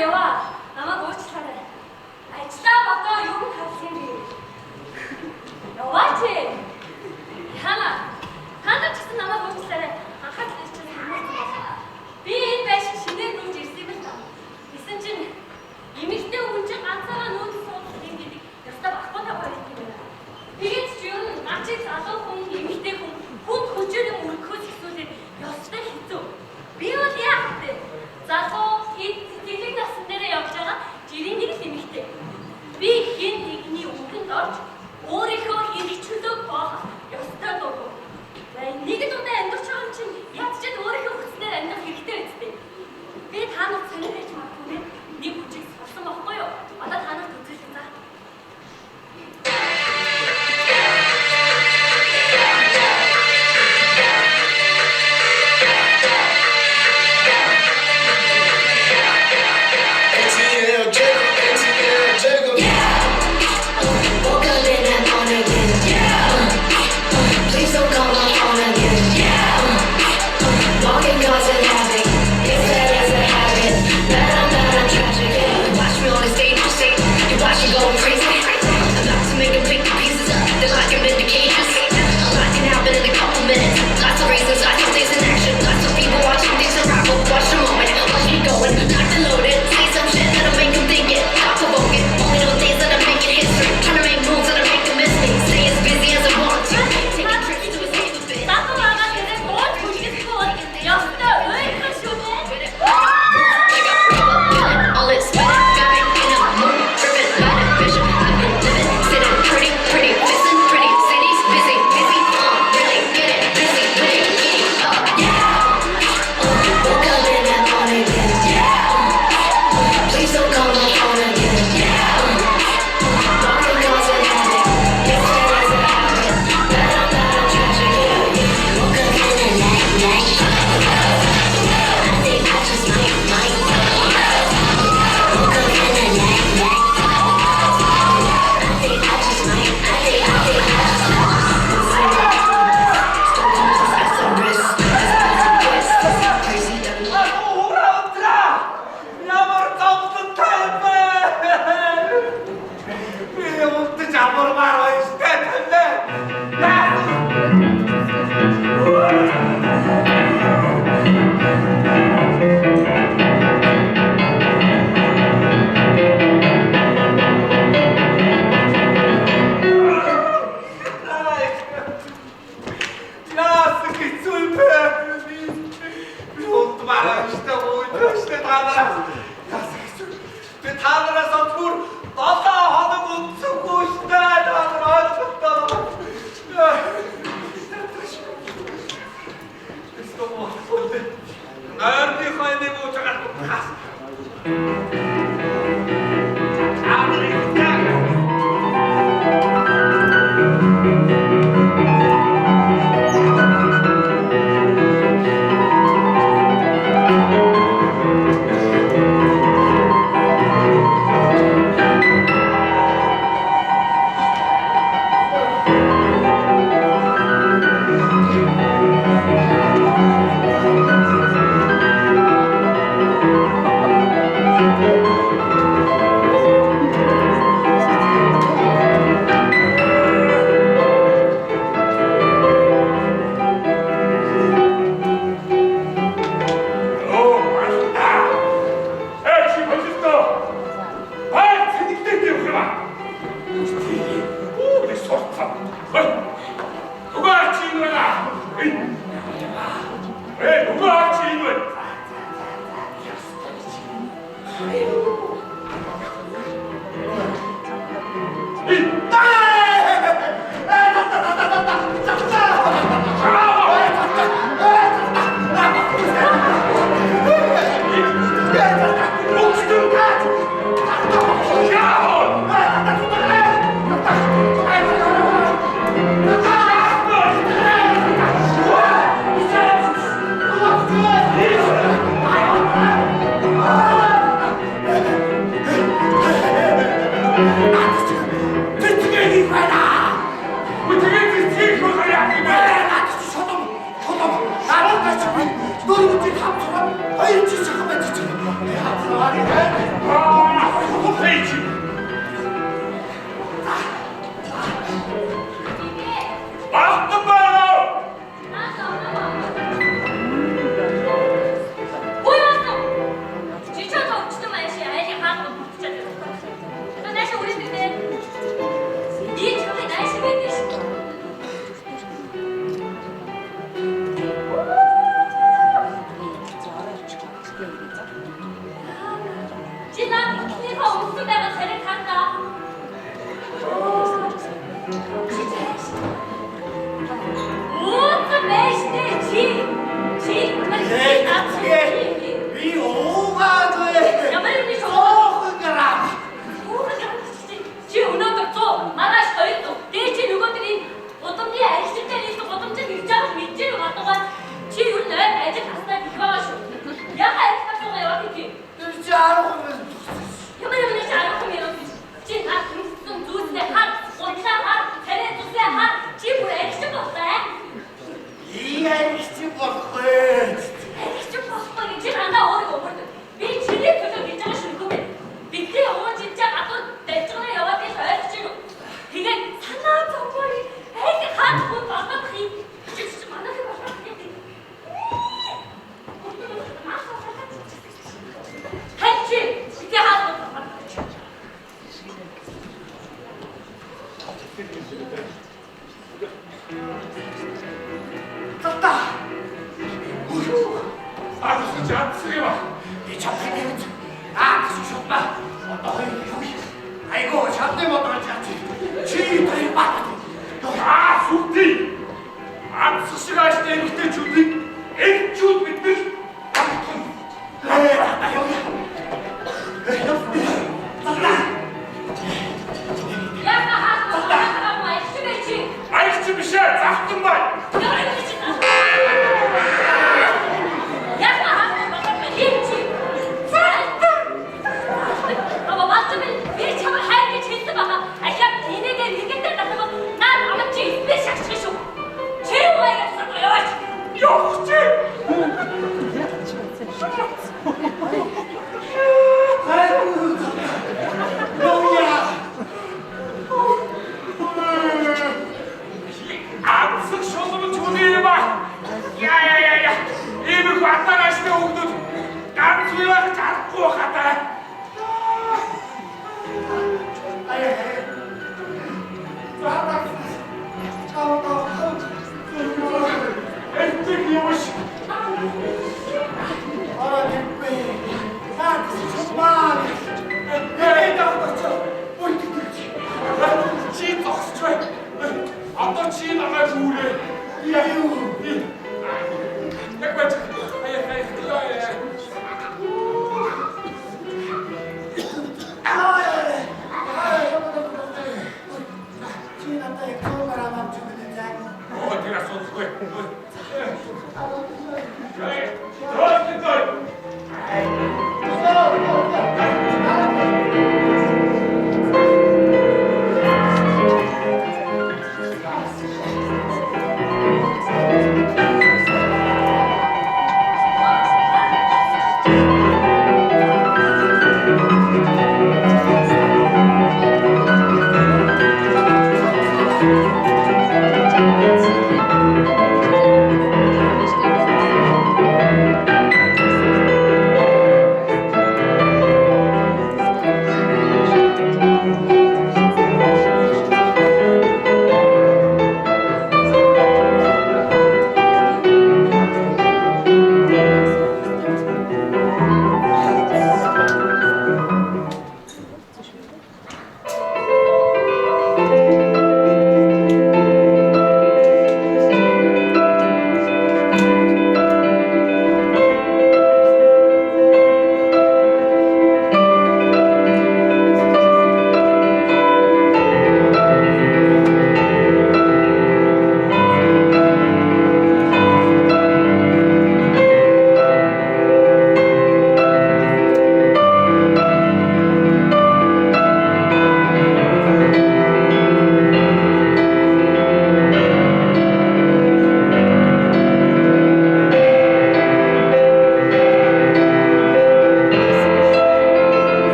яваа. Намайг уучлаарай. Ажлаа бодоо юу тавьсан юм бэ? Яваач. Яна. Ханаа ч гэсэн намайг уучлаарай. Анхаарал тавьчихсан юм байна. Би энэ байшин шинээр нүүж ирсэн юм л та. Гэсэн чинь эмэгтэй хүн чинь ганцаараа нүүж суух юм гэдэг ястаа багтаа байгаа юм байна. Тэгээд ч юу н гачиг залуу хүн эмэгтэй хүн хүчээр өргөхөөс ихсүүлээд ёстой хэцүү. Би бол яах вэ? Залуу тэтгэл насн дээрээ явж байгаа жирийн нэг эмэгтэй. Би хэн нэгний үгэнд орж өөрийнхөө эрх чөлөөг боох ёстой дуу. Нэг удаа амьдарч байгаа юм чинь ядчихэд өөрийнхөө хүснээр амьдрах хэрэгтэй үстэй. Би та нар сонирхож магадгүй нэг хүчийг сурсан байхгүй юу? Одоо та нарт үзүүлсэн за.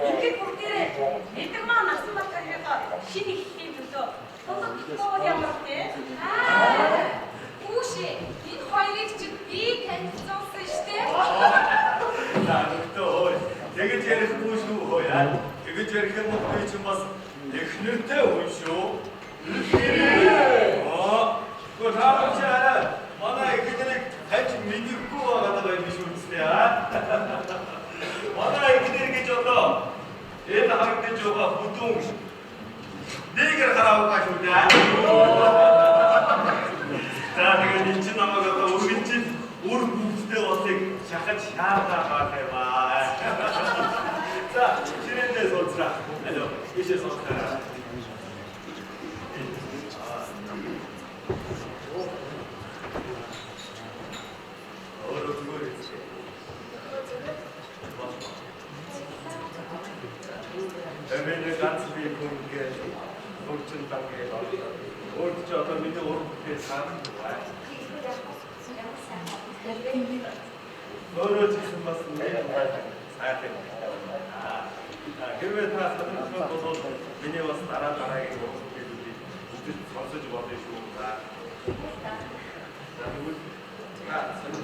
Итгэх бүгдээрээ эдэг маа насан батар хийгаа шинэ их юм төлөө Тоо ямар вэ? Хүүшээ, энэ хоёрыг чи би танилцуулсан шүү дээ. За өгтөө. Тэгэж ярихгүй шүү хөөе. Тэгэж ярих юм бол би ч бас эхнэртэй хүн шүү. Гоо таавч арай. Манай эхнэрийг хаж мэдэггүй байгаа юм шүү дээ. Манай эхнэр гэж одоо энэ харагдаж байгаа бүдүүн нэгэр хараагаа шүү дээ. За тэгээд энэ чинь намайг одоо өргөнжил үр бүгдтэй болыг шахаж шаардаа байваа. За шинэндээ сонцраа. Алло, ишээ сонцраа. Эмэний ганц би хүнгээ хурцэн тангээ өөрт ч одоо миний өөртөө санаа байна. Өөрөө ч гэсэн бас нэг сайхан. Хэрвээ та санахад бол миний бас дараагийн хүмүүсийг бүгд сонсож болно шүү. За тэгвэл санахад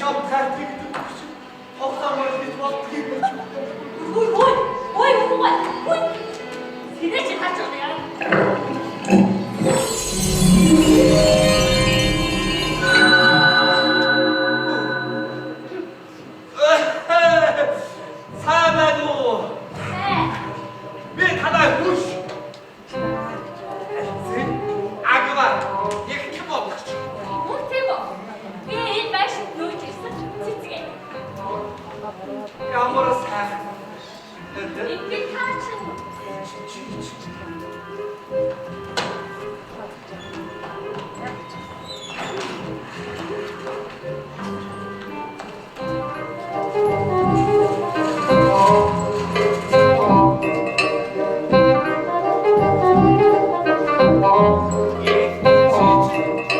шам тайлбыг тоглоомор гэж бодгийг гэж. Ой. Сидэж хаач яа. 사마도 왜 다다 부시 아그마 이렇게 뭐 Мөн тийм үү? Би энэ байшинд нүүж ирсэн. Цэцгээ. ямар сайн Ингээд таач.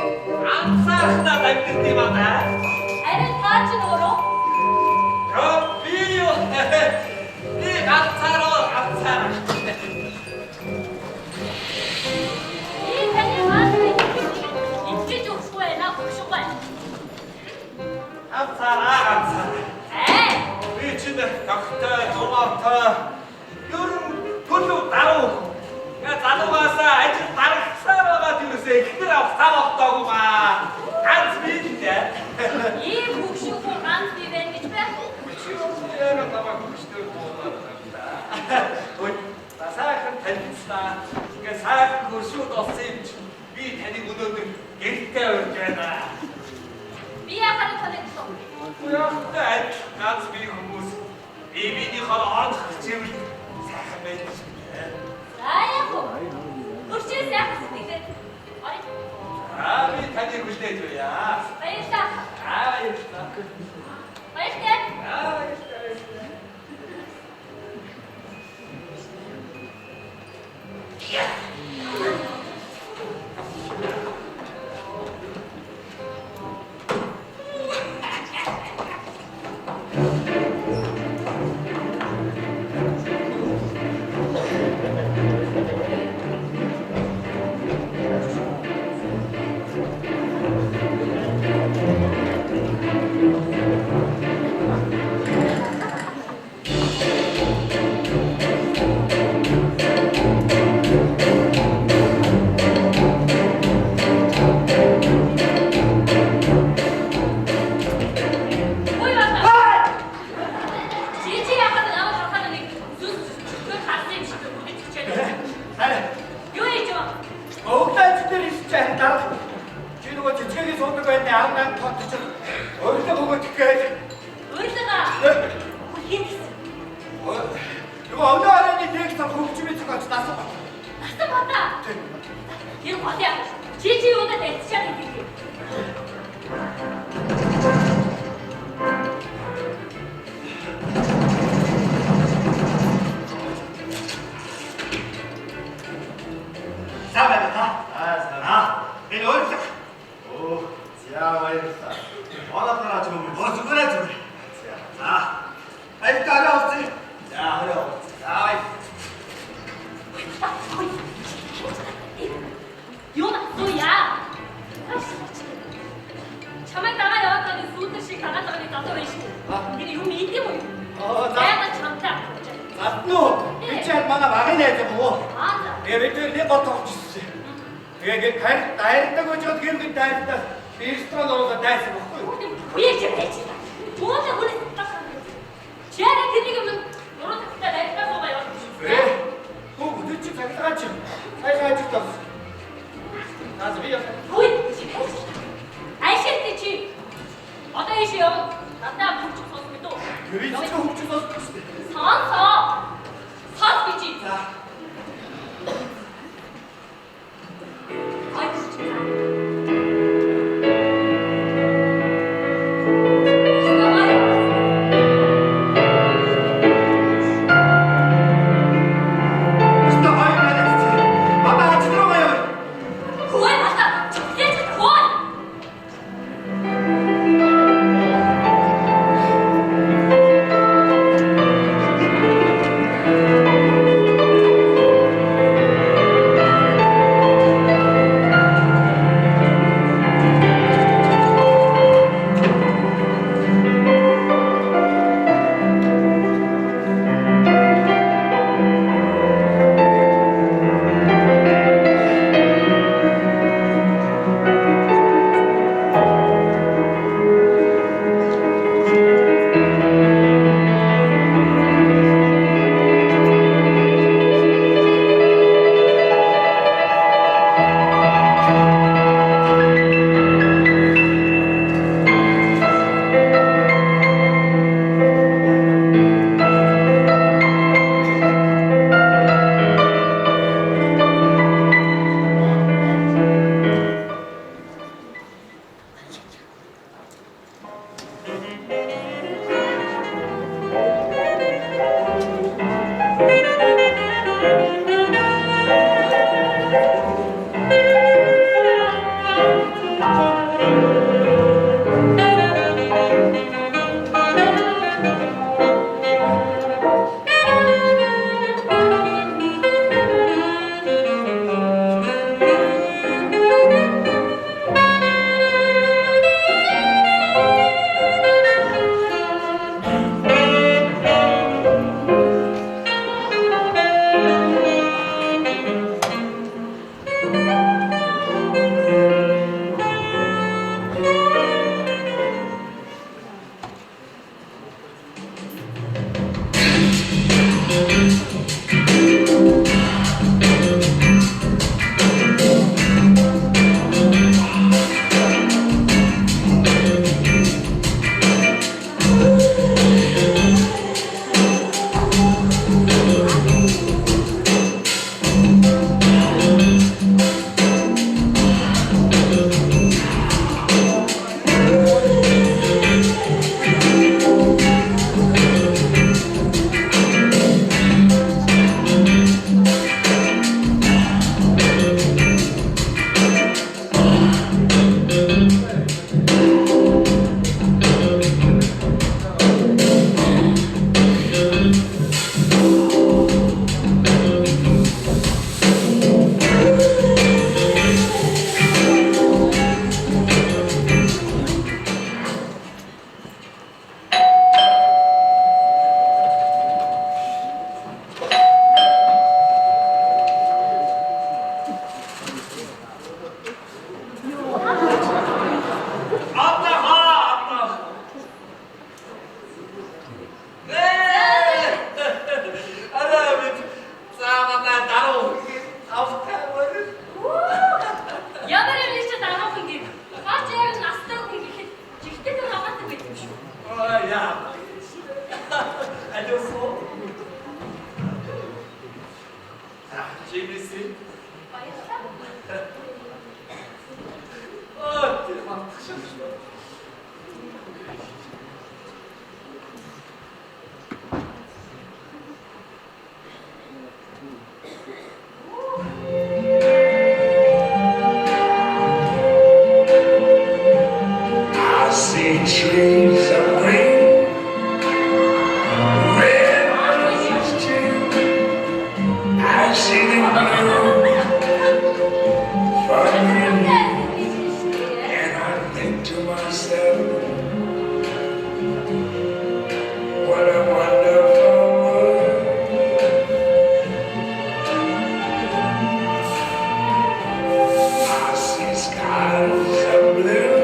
암사하다 날릴 때마다 Арай таач өөрөө 비요 네 감사로 감사라 ийм таны маань ингэж өгсгүй байна, өгшгүй. 감사라 이 진짜 닥터 조마터 요런 돈도 따로 야 나도 가서 아주 다른 사람가지고 그들 싸웠다고 막 단순히인데 Ийм хөвшгүй ганц би байна гэж байхгүй. 치료를 나만 그시들 못한다 ой 나사한 단지다 그 사약 그시도 없음 이 대리 문어들 갤때 올게나 Би яхаар танигдсан. 뭐야 ганц би хүмүүс бибиний хол орох чивэл сайхан байж За яг уу. Өрчөөс яг сэтгэлээ. Ой. би таны хүлээж 줘야 Баярлалаа. баярлалаа Баярлалаа. Ой бата. Чи яхаад намайг хахаад нэг зүс зүс харсан юм шиг үгүйчээд. Юу хийж байгаа? Өвлөж дээр ирсэн дараа чи нөгөө цэцгийн суудаг байны аавнаа тотч өөртөө бөгөөд ихээр Өөрлөгөө. Хин гэсэн. нөгөө өнөө хараны текст хөгжмөж байгаа насан бат. Насан бата. Тэр бодё. Чи юундаа тавьчихсан юм бэ? 사바다. 사나. 이 얼른. 오, 자, 와이르사. 어나타나 좀 뭐스그래 좀. 자. 아이 따라오지. 자, 어려. 자, Юуна зуя. Чамайг дагаа яваад сүүдэр шиг хагаад байгаа нэг залуу байна шүү. Тэр юм идэм үү? Яагаад чамтай? атну. Бичээр манай багын найз юм уу? Аа. Тэгээ бид нэг гол тоглож ирсэн. Тэгээ гэр дайрдаг очоод гэр дайрдаг. Ресторан ороод дайсан баггүй юу? Би ч байж. Туунаа хүлээж тасан. Чараа тэнийг юм нуруу тагтаа дайрдаг байгаа юу? Хөө бүдэж чи цагтаач. Сайхан ажиллаж. Наад би яа. Ой, чи байж. Айшээ чи. Одоо ийш яв. Надаа бүчих сонсох гэдэг үү? Гэрээ чи хөвчөж болсон. Сонсоо. Сос бич. За. Ой. 아, 재밌지? баярлалаа. тэр мартчихсан шүү. I see trees of green, red roses too. I see them blue for you, and I think to myself, what a wonderful world. I see skies of blue.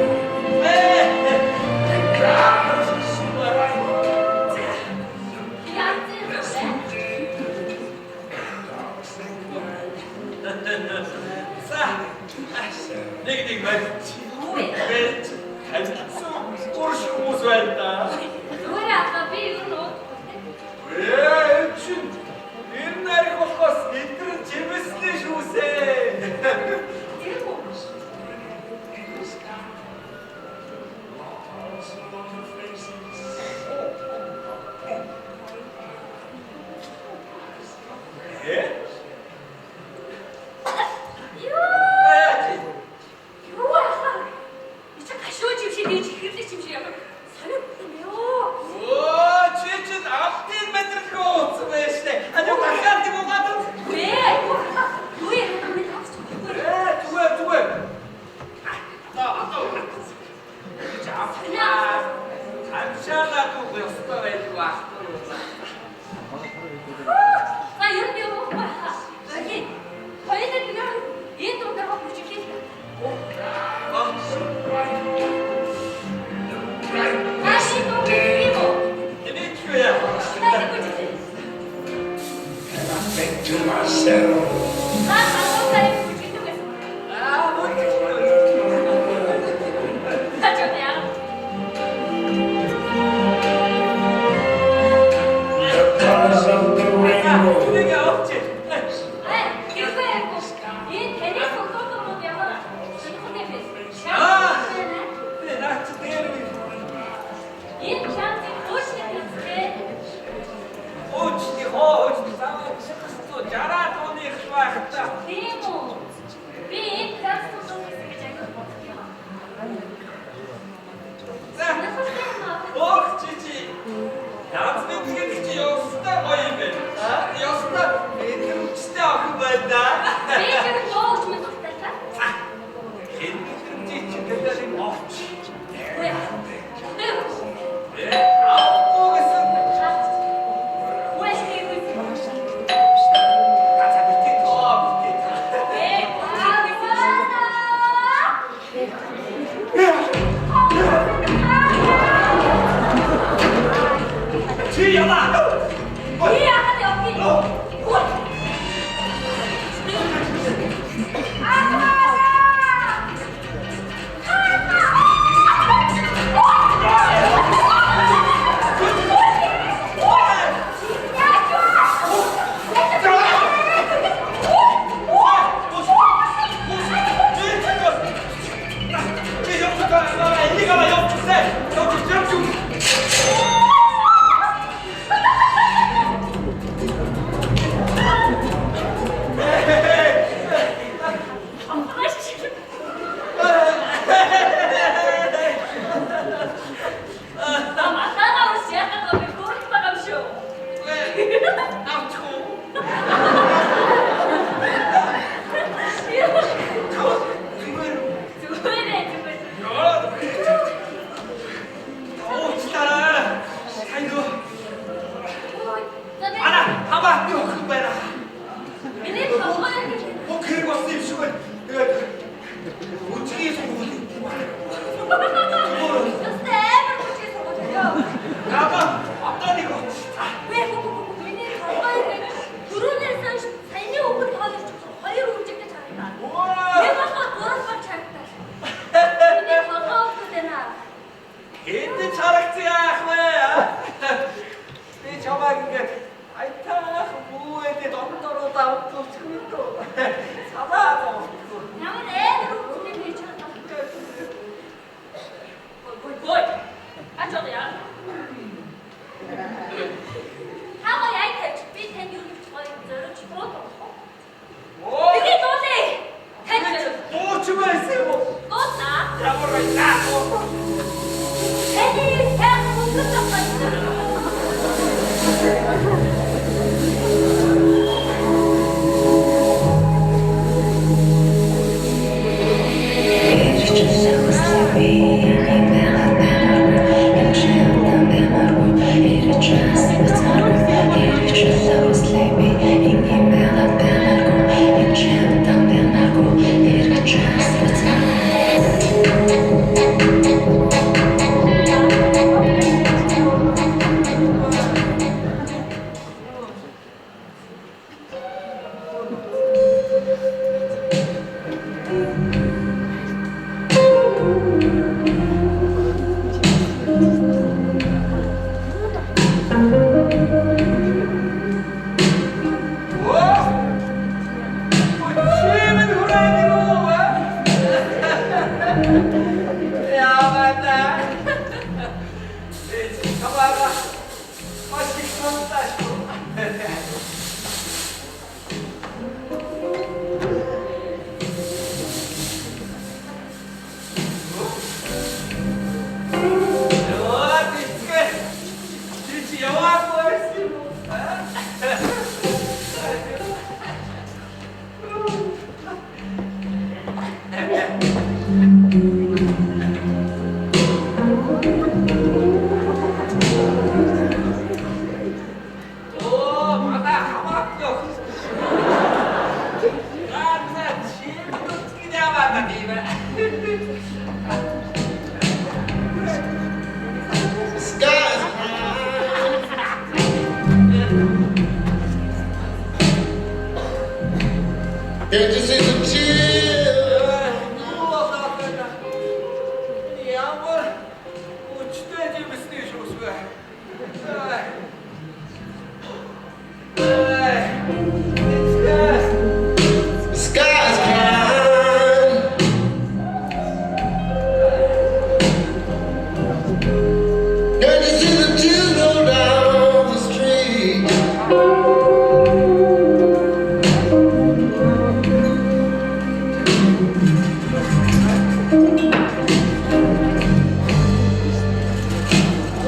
Нэг мэдчих. Бэлт хайцсан урш хүмүүс байлаа. Зүгээр аа би юу нөө. Чин энэ нарыг болохоос эдгээр чимэслээ шүүсээ. Тэр үү? Юу аа? Ичи гашуу чимшээ дэж ихэрлэг чимшээ ямар сонирхолтой юм ёо. Чи автын мэдрэлгүй ууц байж тээ. Ачаа дахиад юм уу? Вэ? Юу яа би тавч чадахгүй. Зүгээр. Амшаалаа дуу ёстой байлгүй. За ер нь юу баха. Окей. Хоёулаа нэг энэ дундаа бүжиглээ. Машин дуу юм уу? Энийг Надад бүжиглээ. And I think to myself, Сарай бүжиглээ гэсэн. Хачаа яа. the colors of the rainbow. Гэргүй яг энэ тэний фотографууд ямар сонирхолтой байсан. Энэ чамд хөшний төстэй. Тийм үү? Би энэ красный төстэй гэж агай бодсон. Сонирхолтой юм аа. Би тэр гоож мэд тустай. Үе. Үе хийх үү? Чи яла. Би яхад явах юм. Яаваа. Камара. Машин сонташ. Can't you see the chill? Ямар өчтэй жимсний шүүс вэ? The sky's crying. Can't you see the tears roll down the street?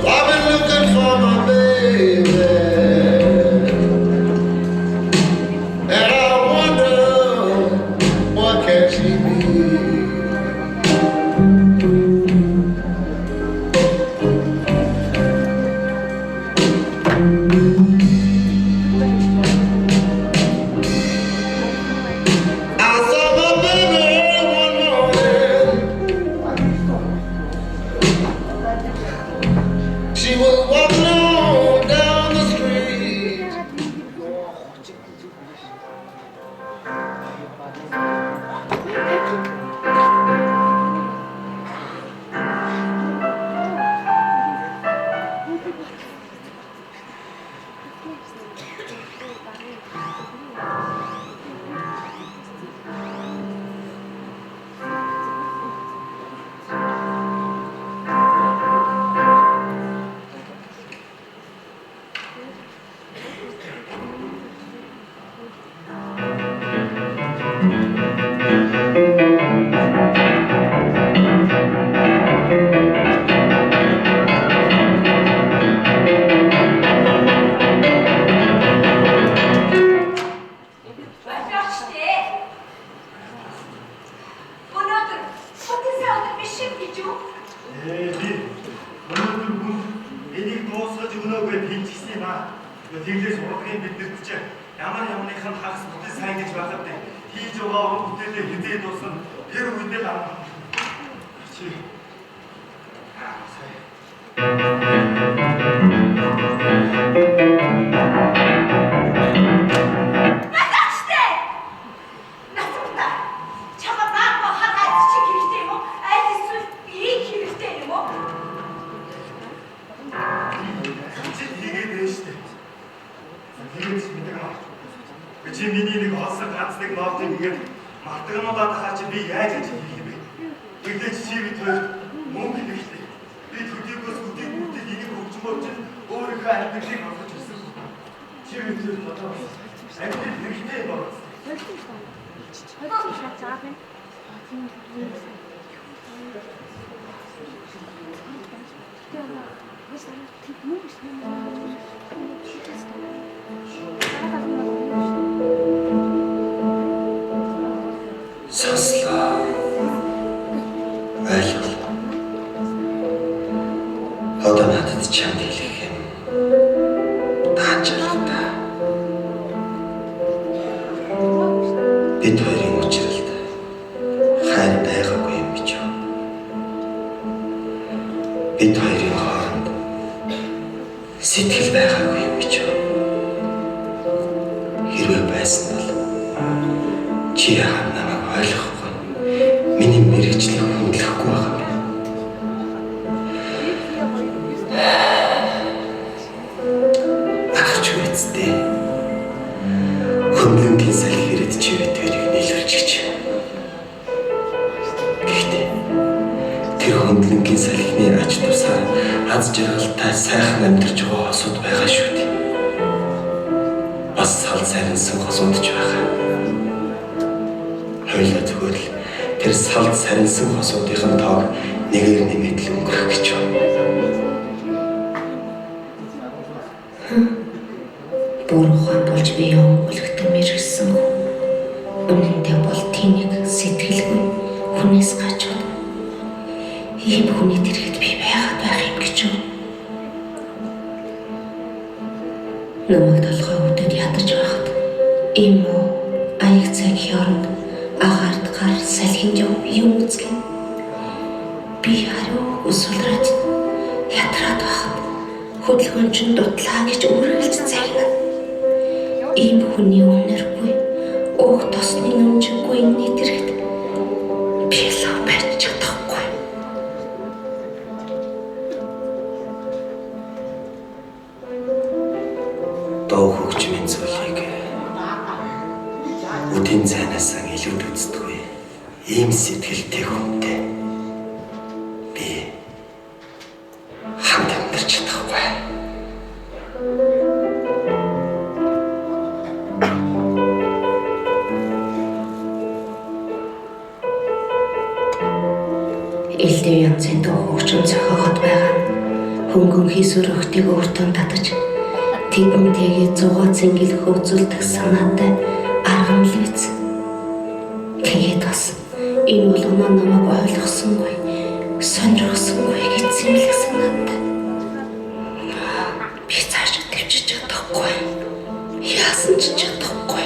Well, I've been looking for my baby, and I wonder what can she be? I saw my baby one morning. She was walking on down the street. Бачаачтэй. Өнөөдөр бүтэн өдөр биш юм гэж юу? Би өнөөдөр бүр энийг дуусгаж өгнөөгүй тэнцсэн юм аа. Тэглээс урлагийн бид нар ч ямарныхан хагас бүтэц сайн гэж байхад хийж байгаа бүтээлээ хизээ дуусна. Тэр үедээ гарна. Чи Бачаачтэй. Натурта. Чамаа баах хатаач чи хэрэгтэй юм уу? Аль эсвэл би хэрэгтэй юм уу? чи тэгээд дээ штэ. Тэгээд мэдээ аа. Чи миний нэг олсон ганц нэг ноотыг ингээд мартагнуудаа хаа чи би яаж хийж хийх юм бэ? Тэгдэж чи бид хоёр мөнгө хэрэгтэй. Би төдийгөөс бүгдийг энийг хөгжмөрч өөрийнхөө амьдралыг олгож ирсэн. Чи бид хоёр бодоо. Амьдрал хэрэгтэй байна. Сонслоо. Ойлголоо. Одоо надад чамд хэлэх юм. Таачаалаа. Бид хоёрын учралд хайр байгаагүй юм гэж юу? Бид хоёрын хооронд сэтгэл байгаагүй юм гэж юу? Хэрвээ байсан бол чи яагаад намайг ойлгохгүй? Миний мэргэжлийг хүндлэхгүй байгаа юм. Ахч үсттэй. Хөндлөнгийн салхи ирэд чи бид хоёрыг нийлүүлчих. Гэхдээ дэлхийн салхины ач тусаар аз жаргалтай сайхан амьдарч байгаа хосууд байгаа шүү дээ. Бас сал сарнсан хосууд ч байгаа. Хойлоо зүгээр л тэр салд сарнсан хосуудын тоог нэгээр нэмээд л өнгөрөх гэж байна. Бурхан болж би өнгөлөгтөн мэрэгсэн. Үнэндээ бол тэнэг сэтгэлгүй хүнээс гажууд. Ийм хүний дэргэд би байгаад байх юм гэж юу? Намайг толгой өвдөд ядаж байхад ийм үү аяг цагийн оронд агаард гар салхинд юм үзгэн. Би хариу өсвөлрээд ятраад байхад хөдөлгөөн чинь дутлаа гэж үргэлж загнав. Ийм хүний үнэргүй өөх тосны нүнжингүй энэ дэргэд би лав байж чадахгүй. Доо хөгжмийн зүйлийг үдийн цайнаас илүүд үздэггүй. Ийм сэтгэлтэй хүнтэй би хамт амьдарч чадахгүй. Элдв янзын дуу хөгжим зохиогод байгаа нь хөнгөн хийсвэр өхтийг өөртөө татаж тэднтэйгээ зугаа цэнгэл хөвзүүлдэг санаатай арган л биз. Тэгээд бас энэ бол намайг ойлгосонгүй, сонирхсонгүй гэсэн л санаатай. Би цааш төвчж чадахгүй. Яасан ч чадахгүй.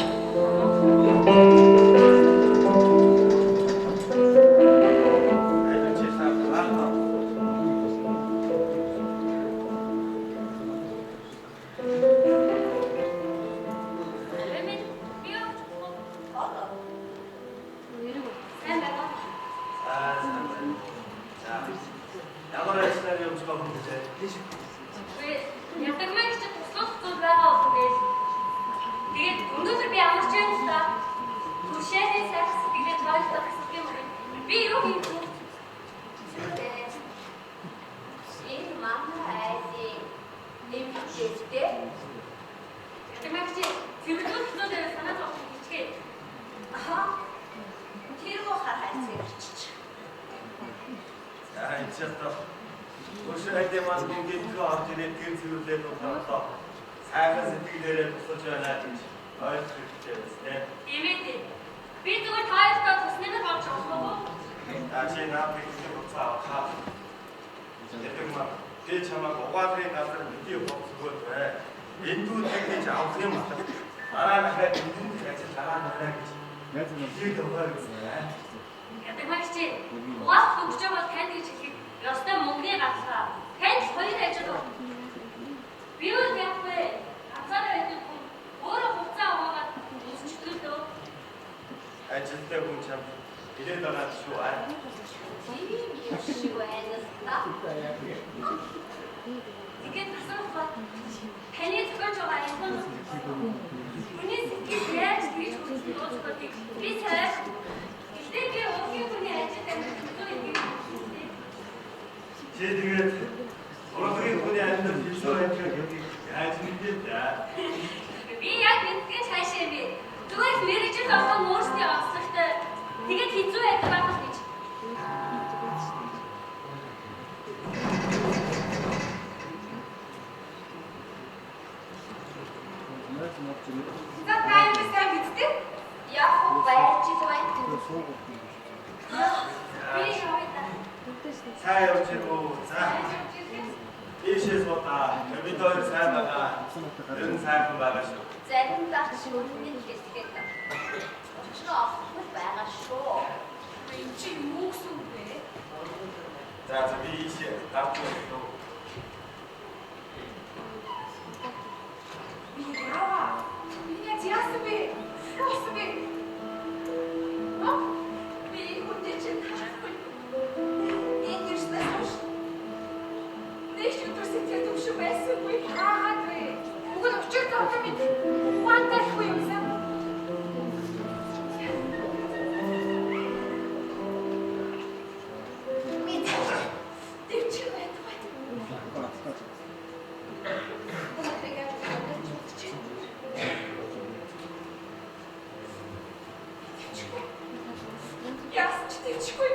Тэвчгүй.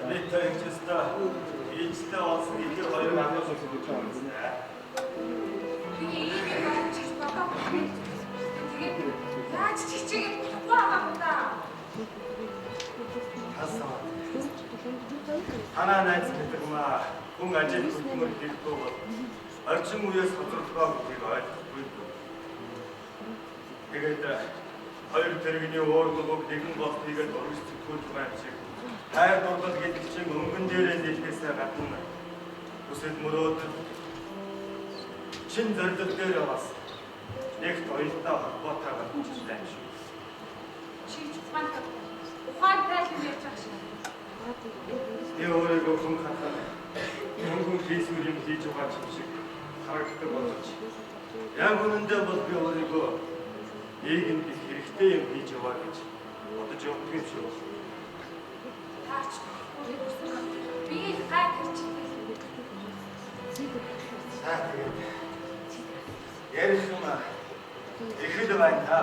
Бид төгсөстөө ийжтэй болсон эдгээр хоёр хамаас үзсэн. Би ийм юм чиж байгаа юм. Тэгээд яаж чичээгээд болохгүй байгаа юм да. Хасаа. Танаа найз гэдэг маа хүн ажил хөдөлмөр хийхгүй бол орчин үеэс хоцролгоо гэдгийг ойлгохгүй. Тэгээд хоёр тэрэгний уурлагыг нэгэн гол хийгээд урагш зэтгүүлж байгаа юм шиг. Хайр дурлал гэдэг чинь өнгөн дээрээ нийлхээсээ гадна үсэд мөрөөдөл чин зорилго дээр бас нэгт оюутан холбоотойгоор хүчтэй юм шиг. Чиж ухаан тайлбар ярьж байгаа шиг. Би өөрийгөө хүн хатаад өнгөн хийсвэр юм хийж байгаа юм шиг харагддаг боловч яг үнэндээ бол би өөрийгөө нийгэмд их хэрэгтэй юм хийж яваа гэж бодож явдаг юм шиг байна. Таач. Би гай хэрчтэй. Тэгээд ярих юм ихэд байна та.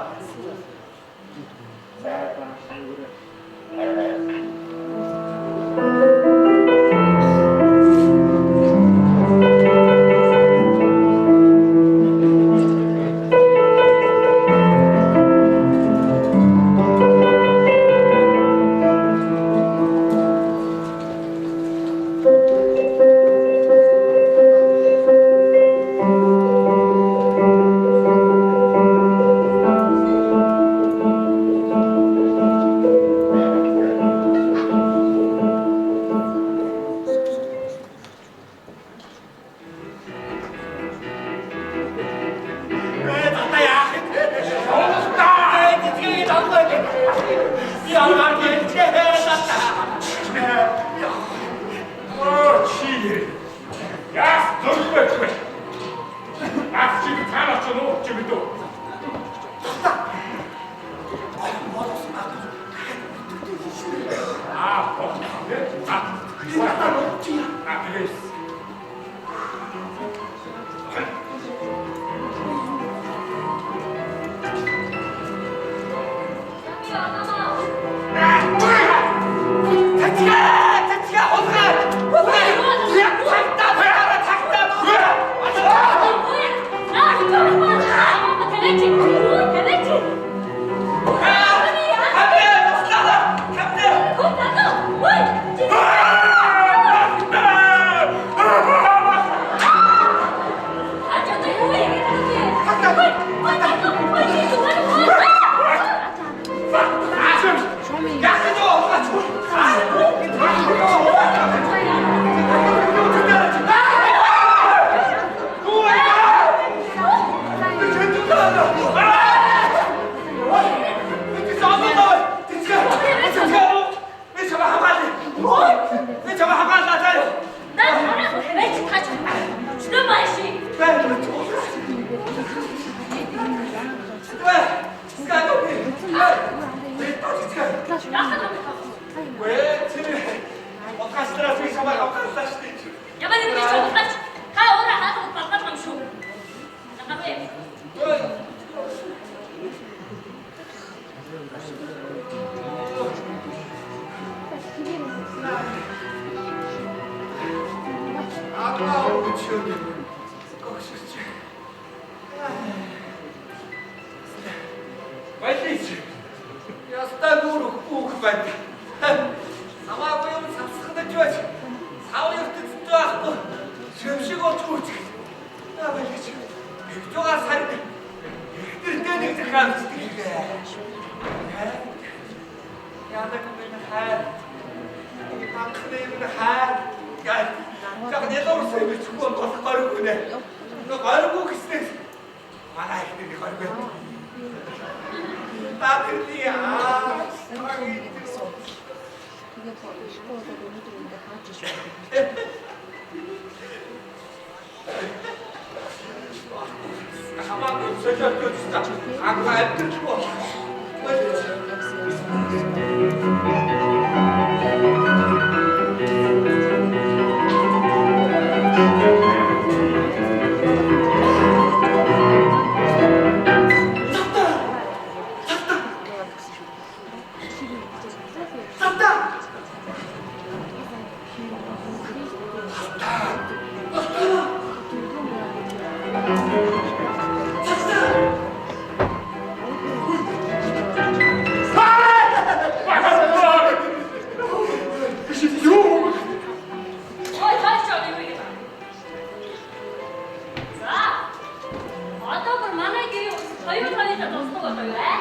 дуусах болов ээ.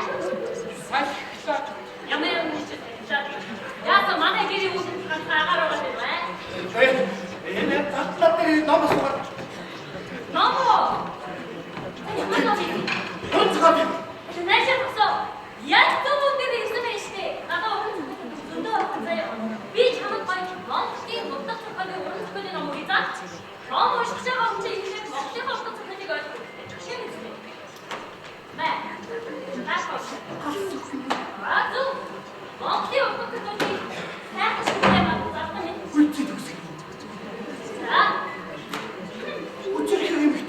Салхилаа. Ямар юм хийж чадчих. Яасан манай гэрийн үүсгэн агаар байгаа юм ээ. Энэ татлаа дээр номос уу? Номоо. Ямар ном? Хонцгоо. Тэнаашаа тосоо. Яг зөв дээр ирсэн байх шээ. Надад зөндөө хацаа. Би чамд гоё Монголын мундаг цохилын уран зохиолын ном үзээд ном уншиж байгаа хүн чинь ихэнх Монголын мундаг цохилыг ойлгох. Шинэ зүйл. Мэ. Наашаа. Азуу. Монголын мундаг цохилыг сайхан шинжлэх ухааны залтан нь Үгүй үгүй. за. Үчирх юм бит.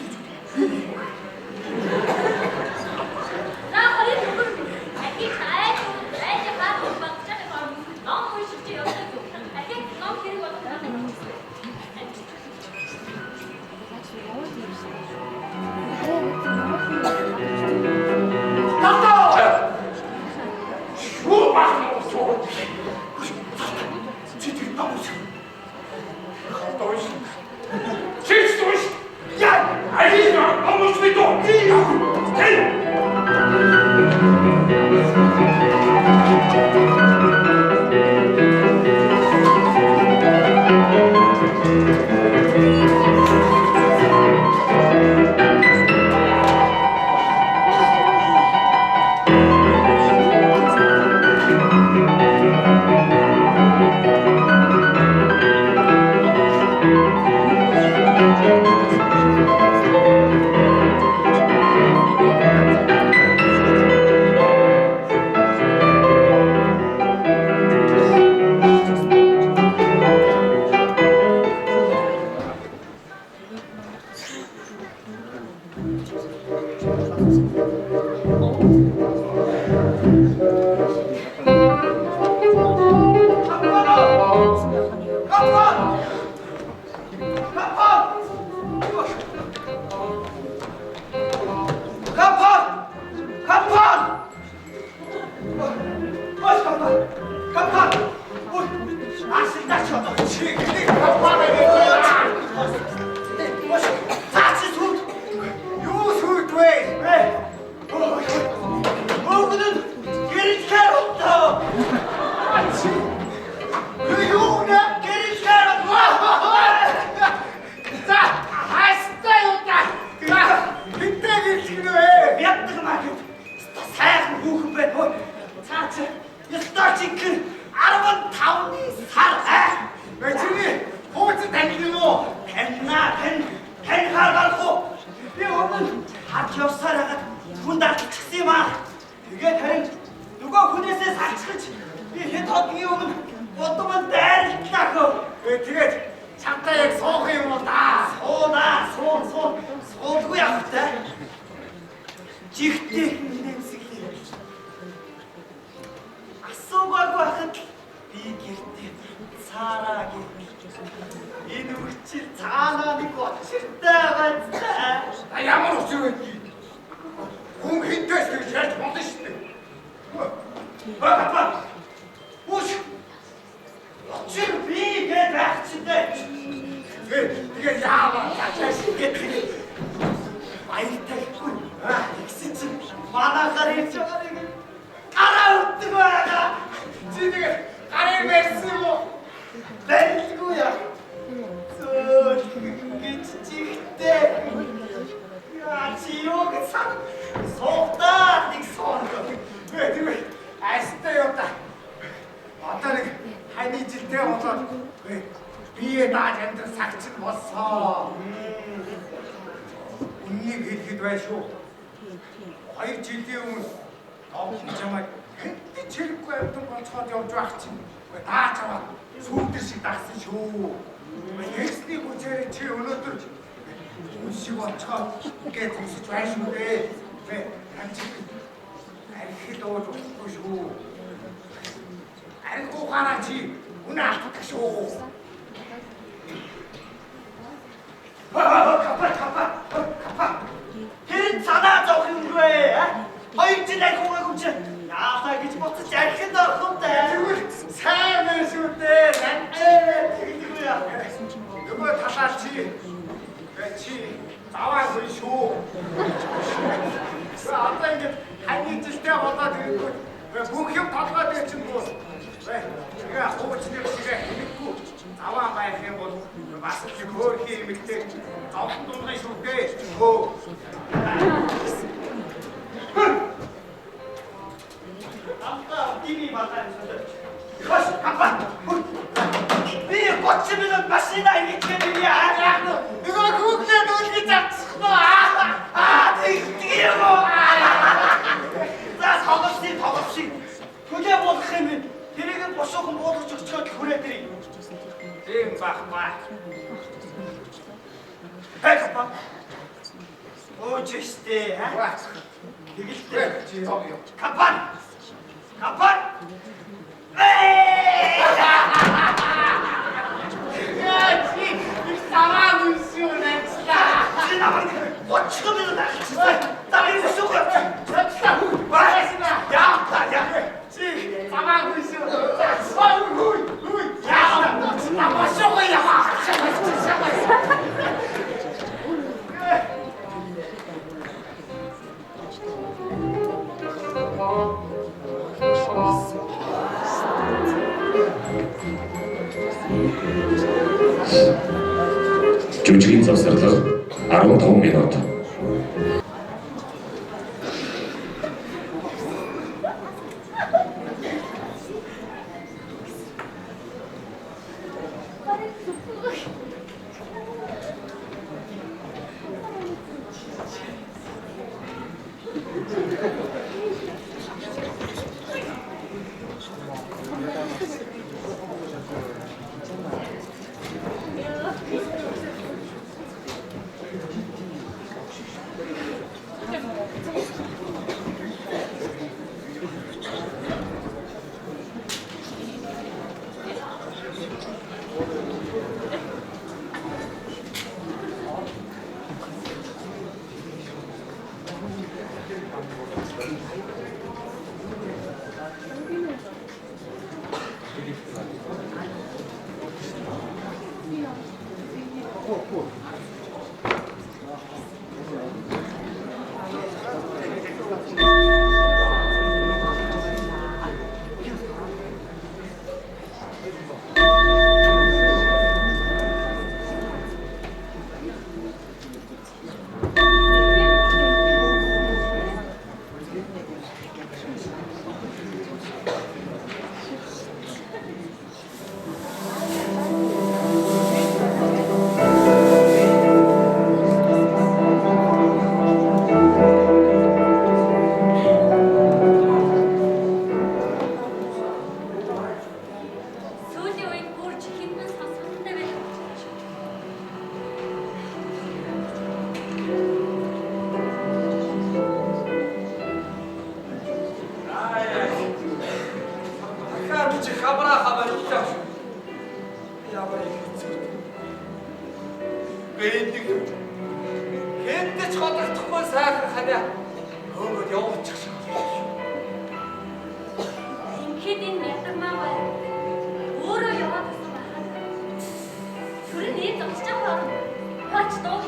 За хоёрын төгөр. Ахи хайж хаа багчаа байгаа. Ном уншиж явдаг. Ахи ном хэрэг болох гэдэг юм. Тата! Шуу бахна шуу. Читик тамус. Хатош. Чистуш. Я, алина, помощь мне то. заваагүй шүү. Одоо ингэж хань жилтэй болоод ирэхгүй. Бүх юм толгойд ирчихэн бол. Тэгээ хуучны чигээ хэлэхгүй. Заваа байх юм бол бас их хөөрхий эмэгтэй зовлон дуулгын шүү дээ. Хөө. Амта дими батан соёлч. Хош капа. Би 30 минут машина идэх яа. Нөгөө хүүхдээ дүүлгий завчихсан. Тийм. За тоглосон. Хүлээ болох юм. Тэрийг бошоохон буулгаж өгчөөд хүрээд ирээ. Тийм бахмаа. Хэвпа. Очиштэй аа. Тэгэлтэй чи яв. Капан. Яачи, их самаагүй шүү нэцлаа. Чи намайг 30 минут ахчихсан. Замын өсөг. Баасна. Яа. Чи самаагүй шүү. Ой. Яа. Намашгүй яа. Жүжигийн завсарлага 15 минут. Хэдэж холдохгүй сайхан ханиа хөөгд явуучих шиг. Ингээд энэ ятармаа бай. Өөрөө яваад гэсэн байна. Түрэн нэг зогсож байгаа. Хаач доо.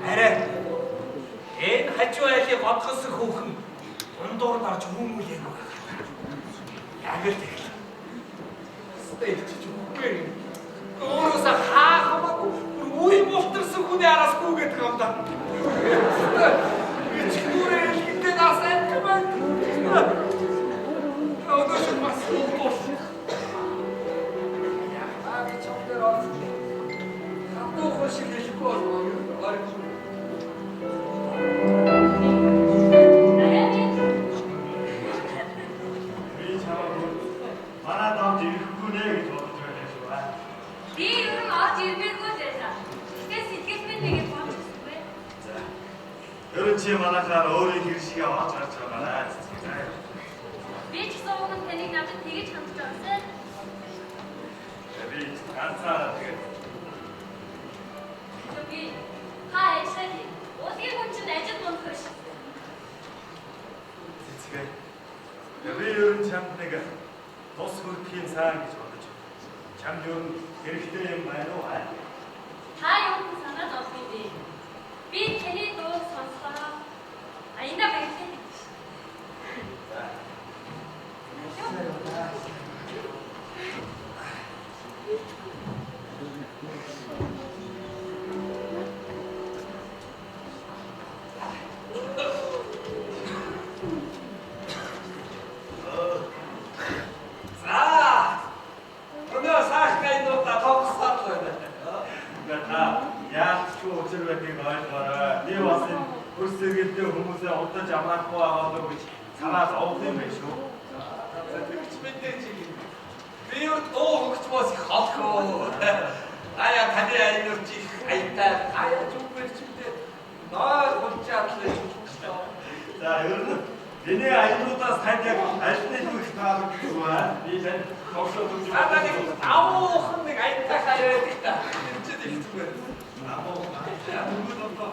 Арай. Энэ хажуу айлыг одгосон хүүхэн дундуур дарж хүмүүлээг. Яг л тэг. Стейч чүгээр. Өөрөөсөө хаа хамаагүй үе болторсон хүний араас гүгээд байгаа юм да. Би чигүүрээ хэлэхдээ насаа гэмээр. Одоос бас болтол. Яа, би чамдэр ор. Хатуу хошиг хэлэхгүй болов. Чи манайхаар өөрийн хэршигээ аваад гарч байгаа байна. Би ч соогон таныг надад тэгэж хандж байгаас. Би ганцаараа тэгээд. Би хайшаа. Өсгийн хүн чинь ажил мөнхөш. Цэцгээ. Би ер нь чамд нэг тус хүрдэхийн сайн гэж бодож. Чамд ер нь хэрэгтэй юм байна уу? Та Би таны дуу сонслоо. Аяна баярлалаа. хүмүүсээ удаж амраахгүй байгаа гэж санаас овох юм байна шүү. Тэгч мэдээж би юу доо хөгч мос их холхоо. Аяа таны айнуур чи айтай аяа зүгмэр чимдээ наа болчаадлаа шүү. За ер нь миний айнуудаас танд яг аль нь их таалагдсан ба би танд тоглоод өгч Аа нэг авуухан нэг айтай хаяа гэдэг та. Тэр чи их зүгээр. авуухан яа бүгд одоо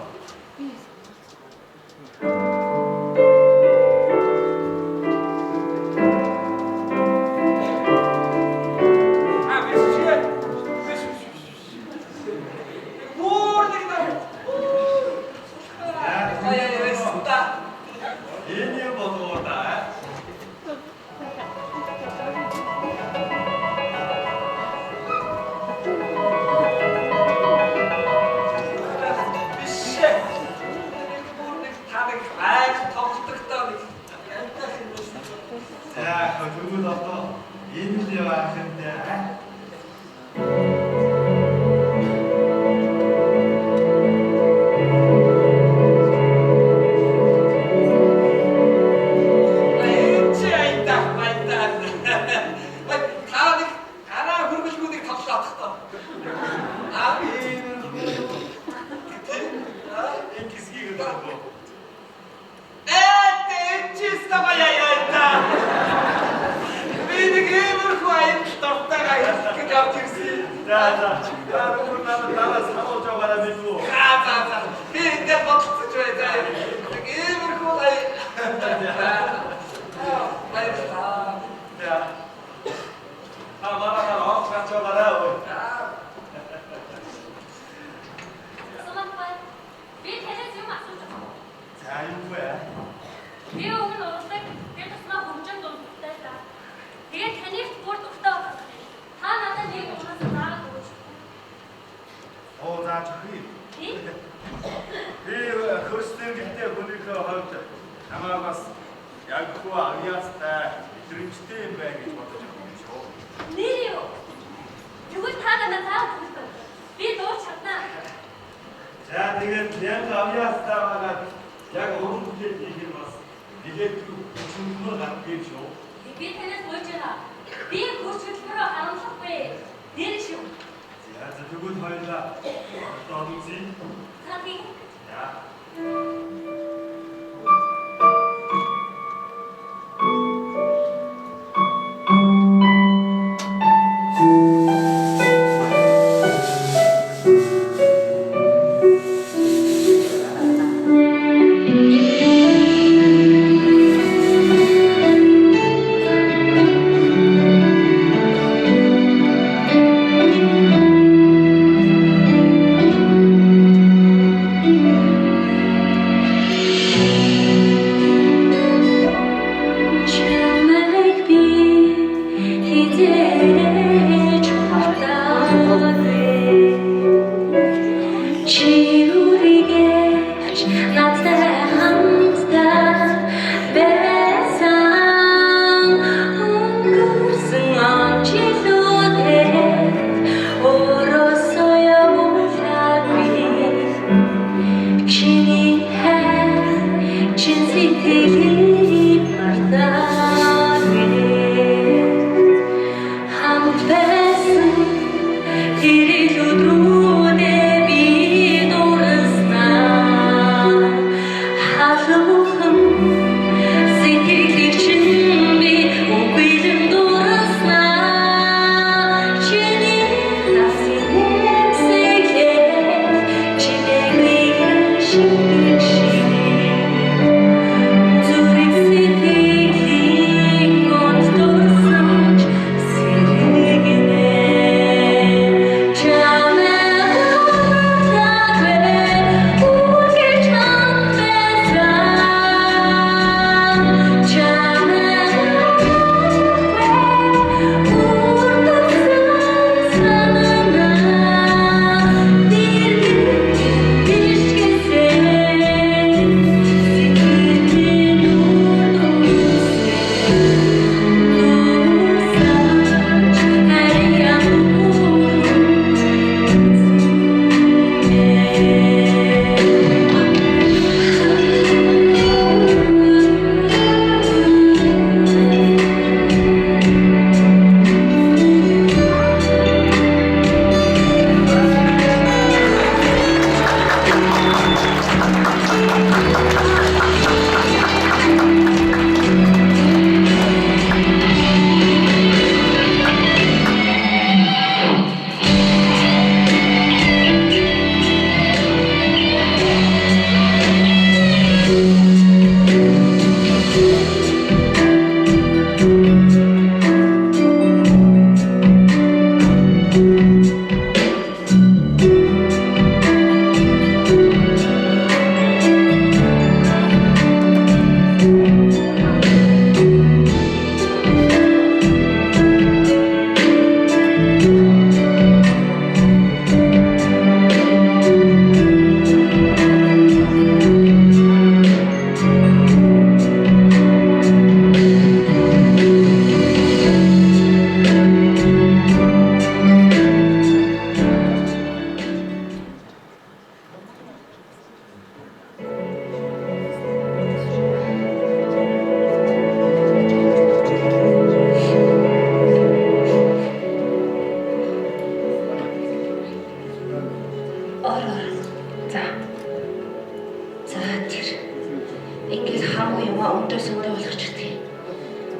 Ингээд хамаг юм өндөөс өндөө болгочихдаг.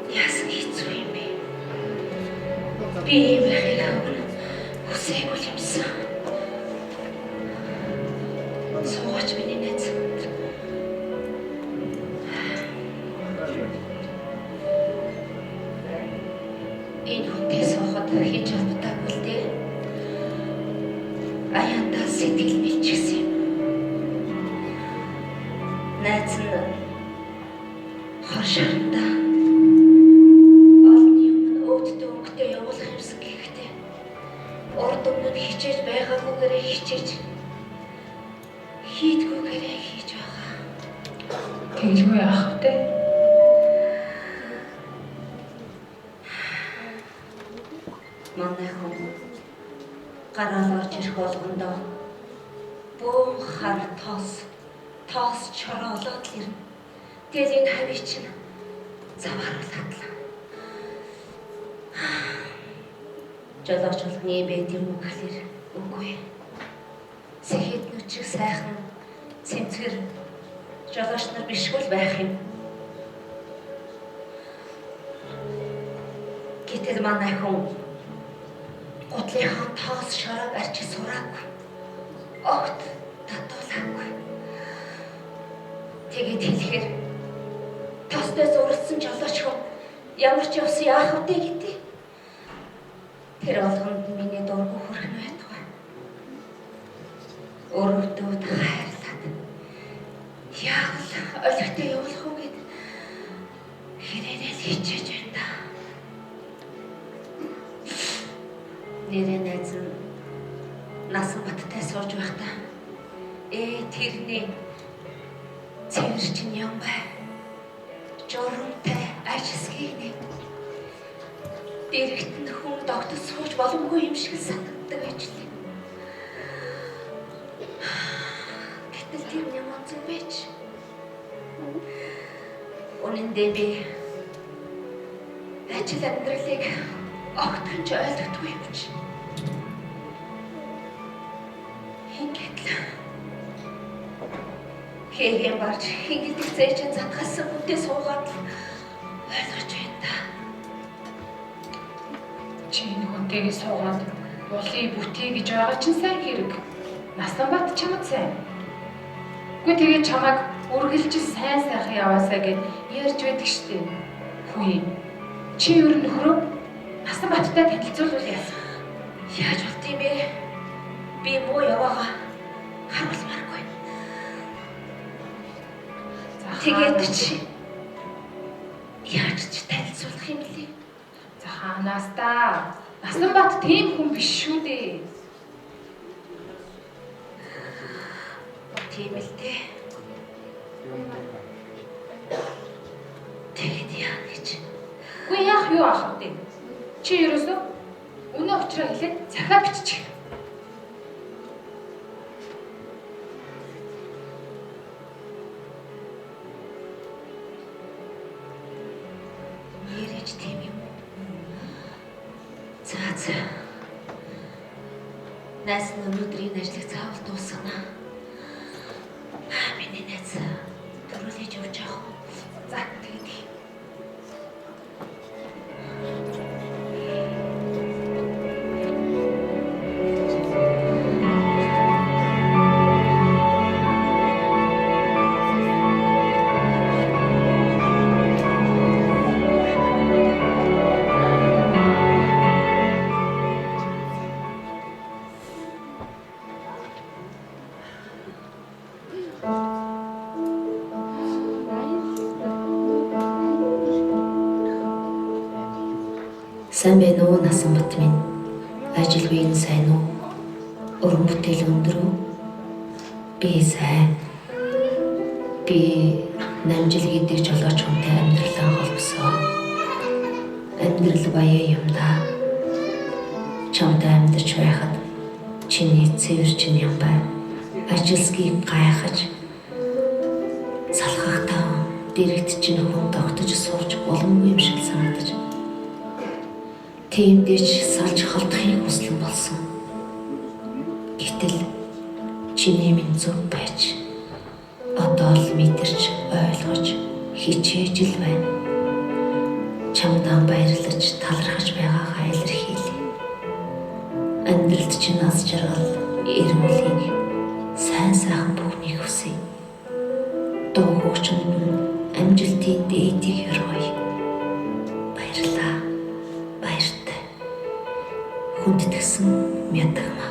Яасан хэцүү юм бэ? Би ийм байхыг хүсээгүй юмсан. Суугач миний найз. Энэ хүнтэй суухад хийж чаддаггүй л дээ. Аяндаа сэтгэл мэлчихсэн юм. Найз нь хор шаранда олны өмнө өөдтэй өнгөтэй явуулах юмсан гэхдээ урд өмнө хичээж байгаагүйгээрээ хичээж хийдгүйгээрээ хийж байгаа. Тэгэлгүй яах вэ? Манай хүн гараал орж ирэх болгондоо бөөн хар тоос чороолоод л ирнэ. Тэгэл энэ хавийг чинь завааруул хадлаа. Жолооч болгоны юм байт юм уу гэхэлэр үгүй. Сэхэд нүчиг сайхан цэмцгэр жолооч нар бишгүй л байх юм. Гэтэл манай хүн гутлынхаа тоос шороог арчиж сураагүй. Огт татуулаагүй. Тэгээд хэлэхээр тостой зурсан жолооч хүн ямар ч явсан яах вэ гэдэг. Тэр болгонд миний дургүй хүрхэн байдгаа. Өөрөвдөөд хайрлаад яг л олигтой явуулах уу гэд хэрээрээ л хичээж байна да. Нэрээ найз нь насан баттай сууж байхдаа тэрний цэвэрчин юм бай. Журамтай ажисгийг нэг дэрэгт нь хүн тогтож сууж боломгүй юм шиг санагддаг ажил. Гэтэл тэр юм онцон байж. Үнэндээ би ажил амьдралыг огтхонч ойлгохгүй юм чи. Ингээд л хэгэм барж хингэлдэх зээчин затгасан хүнтэй суугаад ойлгож байна да. Чи энэ хүнтэйгээ суугаад уулын бүтээ гэж байгаа чинь сайн хэрэг. Настанбат чамд сайн. Үгүй тэгээ чамайг үргэлж сайн сайхан яваасаа гэж ярьж байдаг штеп. Хүй. Чи ер нь нөхрөө Настанбаттай танилцуулвал яасан? Яаж болт юм бэ? Би муу яваага харуулмааргүй. Тэгээд чи яаж ч танилцуулах юм лээ? За хаанаас та? Настанбат тийм хүн биш шүү дээ. Тийм л дээ. Тэгээд яа гэж? Үгүй яах юу ах вэ? Чи ерөөсөө үнэ учраа хэлээд захаа биччих. Нэрэж тийм юм уу? За. Найз нь өнөөдрийн ажлыг заавал дуусгана. Миний найз төрүүлж явж байгаа. За тэгээд. Сайн байна уу Настанбат минь? Ажил үеийн сайн уу? Уран бүтээл өндөр үү? Би сайн. Би намжил гэдэг жолооч хүнтэй амьдралаа холбосон. Амьдрал баяа юм да. Чамтай амьдарч байхад чиний цэвэрчин юм бай. Ажилсгийг гайхаж салхахтаа дэрэгт чинь хүн тогтож сууж боломгүй юм шиг санагдаж. Тиймдээч салж халдахыг хүслэн болсон. Гэтэл чиний минь зөв байж одоо л мэдэрч ойлгож хичээж л байна. Чамдаа баярлаж талархаж байгаагаа илэрхийлье. Амьдралд чинь аз жаргал, эрүүлийн сайн сайхан бүхнийг хүсье. Дуу хөгжмөнд нь амжилтын дээдийг өргөе. Баярлаа. Баяртай. Хүндэтгсэн Мядагмаа.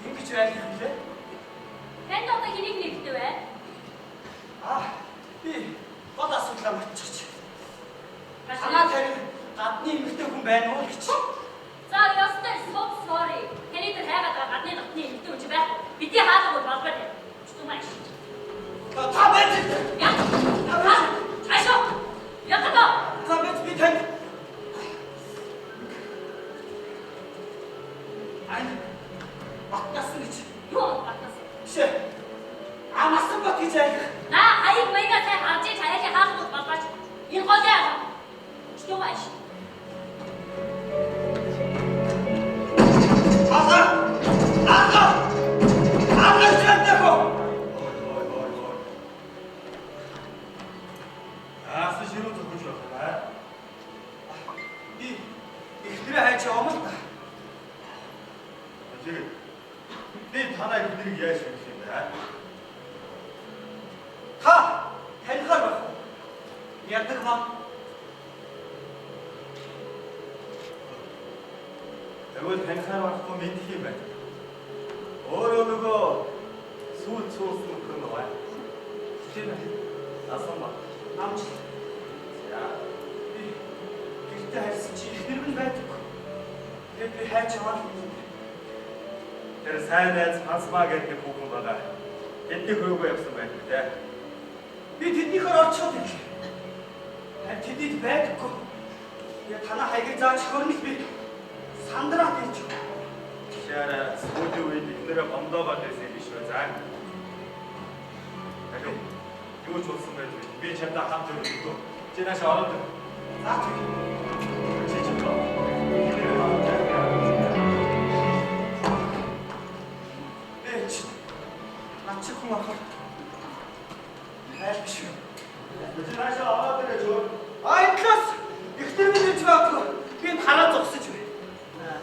ингэж байх юм лээ. Танд одоо хэнийг нэгтэй вэ? Би гол асуудлаа матчих. Танаа тарин гадны эмэгтэй хүн байна уу гэж. За ястай so sorry. Тэний дээр хайгаад байгаа гадны нутны эмэгтэй хүн байх. Бидний хаалга бол болбоо. Чүмэш. Та байж. Яа. Айшо. Ятата. Та байж би тань. Батнасан гэж. Юу батнасан? Шээ. Амасан бат гэж яах. На хаяг маяга цай харж чаяа хаалга бол болбооч. Энэ гол яа. Чүмэш. Би танай бидний яаж хийх юм бэ? Та танихаар байх. Яддаг маа. Тэгвэл танихаар байхгүй мэдэх юм байна. Өөрөө нөгөө сүүл цуусан нөхөр нөгөө. Тийм ээ. Асан ба. Амч. Яа. Би гэртээ харсан чи ихнэр минь байдаггүй. Тэгээд би хайж аваад Тэр сайн найз Хансмаа гэдэг хүүхэн байгаа. Тэдний хөрөөгөө явсан байдаг те. би тэднийхээр орчоод ирлээ. Харин тэднийд байдаггүй. Я танаа хайгийг зааж хөрнөх би сандраад ийж. Шаараа сүүлийн үед ихнэрээ гомдоогоод байсан биш үү заа. Алуу. Юу ч болсон байдаг. Би чамтай хамт өргөдөө. Чи нааш ороод. За тийм. Чи ч тоо. Начих хүн ахаар. Хайр биш үү? Чи нааш ороод ирээ зөө. Айтлаас ихтер минь ирж байхгүй. Би хараа зогсож байна.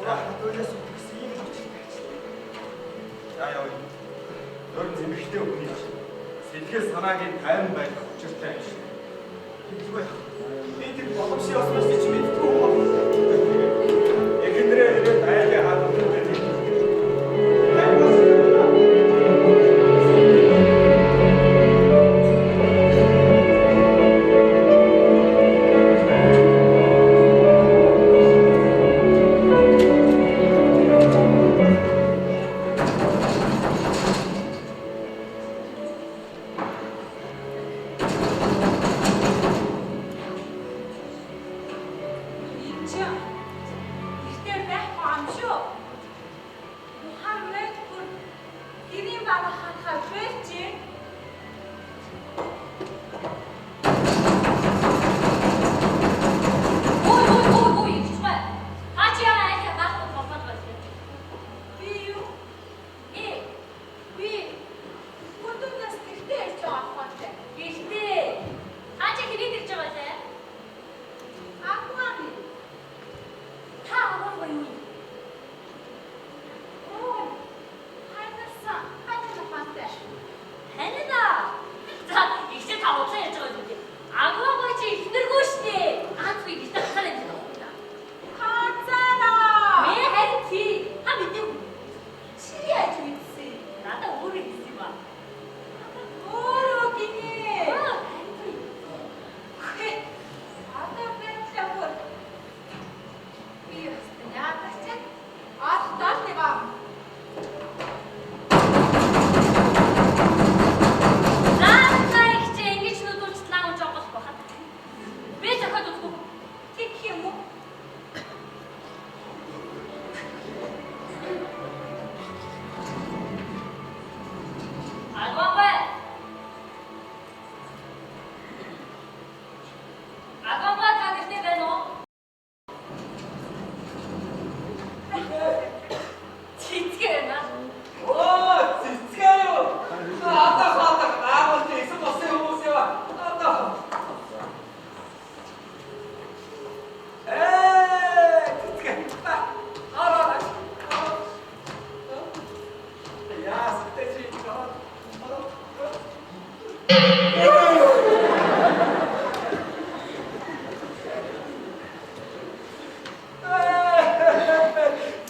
Хадуулаас үтгсэн юм л чинь. Яа. Дөр зэмхтэй хүний сэтгэл санаагийн тайван байх учиртай юм шиг. Тэгвэл би тэр боломжтой осноос чи мэддэггүй юм байна. Эхнэрээ ирээд айлын хаалт өгөх.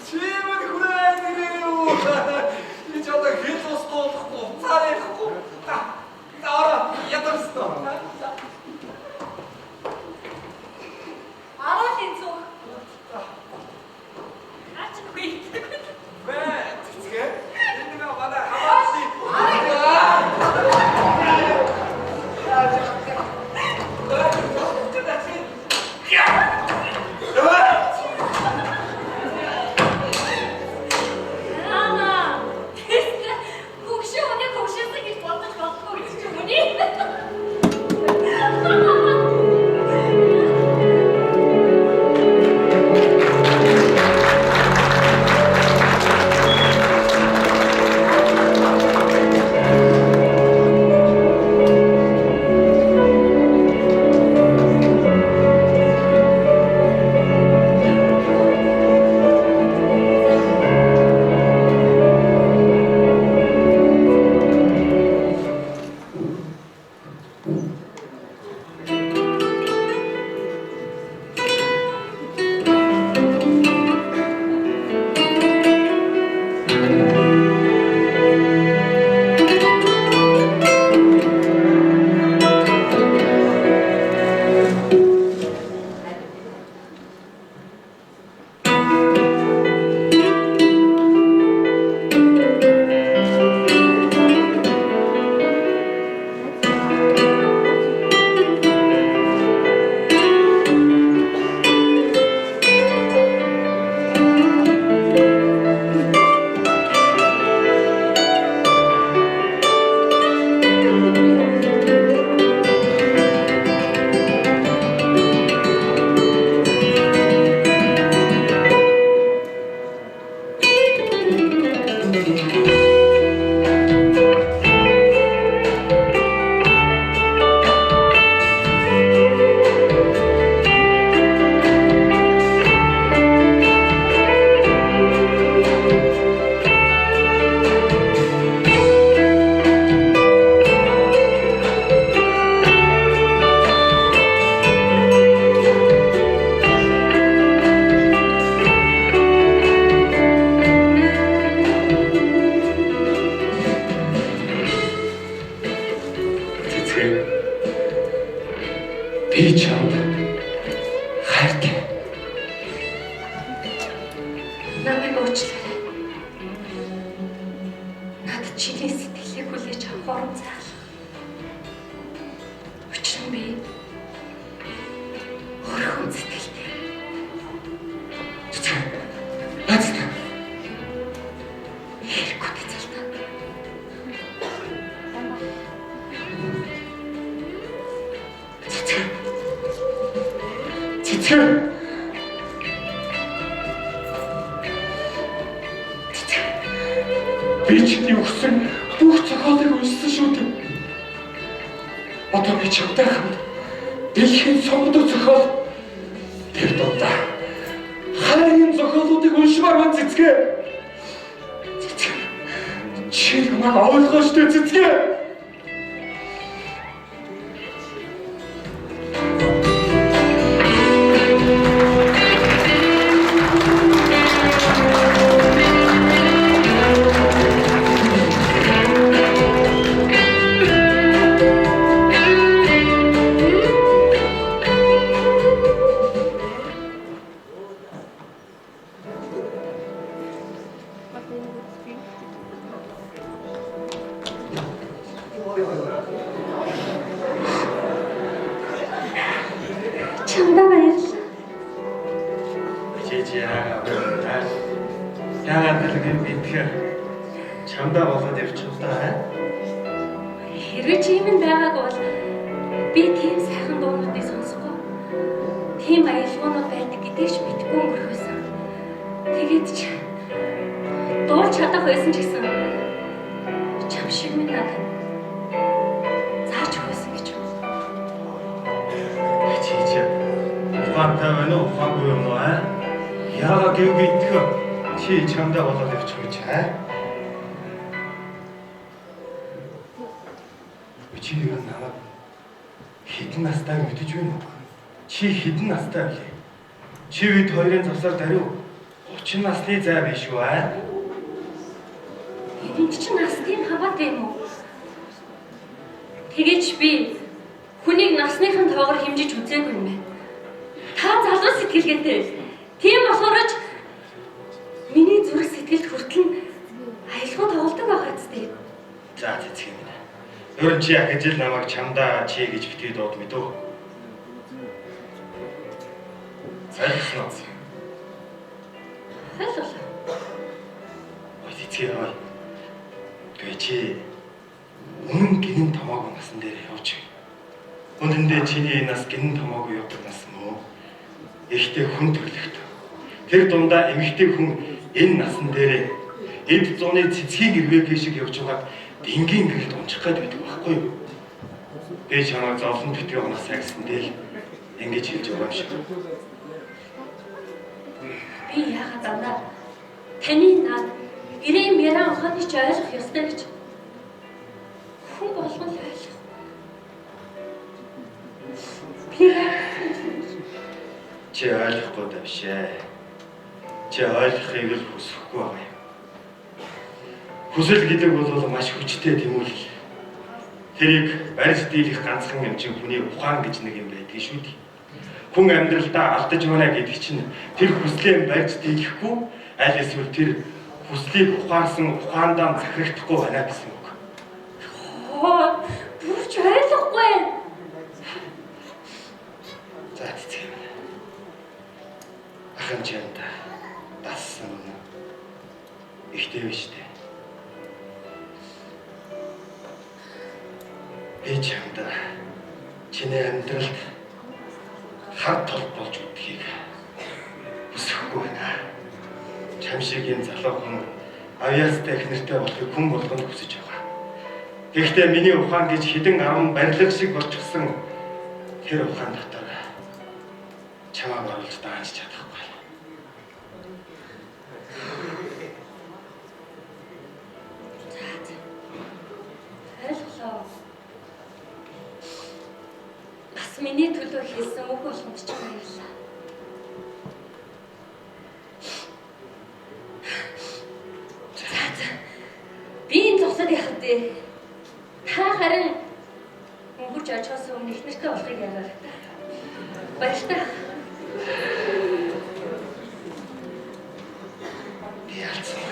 Чимэн хүрээ нэрээ ч одоо хэл ус дуулахгүй, цаар ярихгүй. Ороо, ядарсан. Араа л энэ зүг. Наач үгүй. Вэ, цэцгээ. Энэ нэг манай хамаатны. Би чамд хайртай. Намайг уучлаарай. Над чиний сэтгэлийг хүлээж авах орон зай. Учир нь би өөрхөн сэтгэлтэй. Бацтай. Хэрэггүй цалтаа. Цэцэг. Би чиний өгсөн бүх зохиолыг уншсан шүү дээ. Одоо би чамтай хамт дэлхийн сонгодог зохиол тэр дундаа хайрын зохиолуудыг уншмаар байна цэцгээ. Цэцгээ. Чи намайг ойлгооч дээ цэцгээ. Чамдаа баярлалаа. Яагаад дэлгэн битгээр чамдаа болоод явчихлаа. Хэрвээ чи юм байгааг бол би тийм сайхан дуунуудыг сонсохгүй. Тийм аялгуунууд байдаг гэдгийг ч мэдгүй өнгөрөхөөсөн. Тэгээд ч дуулж чадах байсан ч гэсэн чам шиг минь надад зааж өгсөн гэж байна. Чи ухаантай байна уу? Ухаангүй юм уу аа? Яагаад гэв битгээр чи чамдаа болоод явчих гэж аа? Чи юу намайг хэдэн настай мэдэж байна уу? Чи хэдэн настай вэ? Чи бид хоёрын завсар даруй 30 насны зай биш үү аа? Энд чинь нас тийм хамаатай юм уу? Тэгэж би хүнийг насныхын тоогоор хэмжиж үзээгүй юм байна. Та залуу сэтгэлгээтэй. Тийм болохоор ч миний зүрх сэтгэлд хүртэл аялгүй тоглодог байгаа зү. За цэцэг юм. Өөр чи яг жил намайг чамдаа чи гэж битгий дууд мэдөө. Сайхан. Хэлээ. Ой цэцэг ой. Гэ чи үнэн гинэн томоогүй насан дээр явж. Үнэндээ чиний энэ нас гинэн томоогүй явдаг нас мó. Эхтэй хүн төрлөختөө. Тэр дундаа эмэгтэй хүн энэ насан дээр эд зуны цэцгийн ирвэгийн шиг явж байгаад дингийн гэрэлд унчих гээд байдаг байхгүй юу? Би чамайг зовлон битгий унаасаа гэсэндээ л ингэж хэлж байгаа юм шиг. Би яагаад дандаа таны наад гэрээ мэрэн ухааны ч ойлгох ёстой гэж хүн болгон л ойлгох. Би чи ойлгохгүй давшаа. Чи ойлгохыг л хүсэхгүй байгаа юм. Хүсэл гэдэг бол маш хүчтэй тэмүүлэл. Тэрийг барьж дийлэх ганцхан юм чинь хүний ухаан гэж нэг юм байдаг шүү дээ. Хүн амьдралдаа алдаж байна гэдэг чинь тэр хүслээ барьж дийлэхгүй аль эсвэл тэр хүслийг ухаарсан ухаандаа захирагдахгүй байна гэсэн үг. оо бүрч ойлгохгүй. За тийм. Ахын чамд дассан үнэ. Ихтэй биш дээ. Би чамд чиний амьдралд хар тол болж үдхийг хүсэхгүй байна. Чам шиг юм залуу хүн авьяастай их нэртэй болохыг хүн болгонд хүсэж байгаа. Гэхдээ миний ухаан гэж хідэн 10 барилга шиг болчихсон тэр ухаан дотор чамайг оруулж дааж чадахгүй. Ойлголоо. Бас миний төлөө хэлсэн үг болгонд ч баярлалаа. Би энэ зогсоод яхад та харин өнгөрч очоос өмнө их нэртэй болохыг яриа. Баярлалаа. Би алдсан.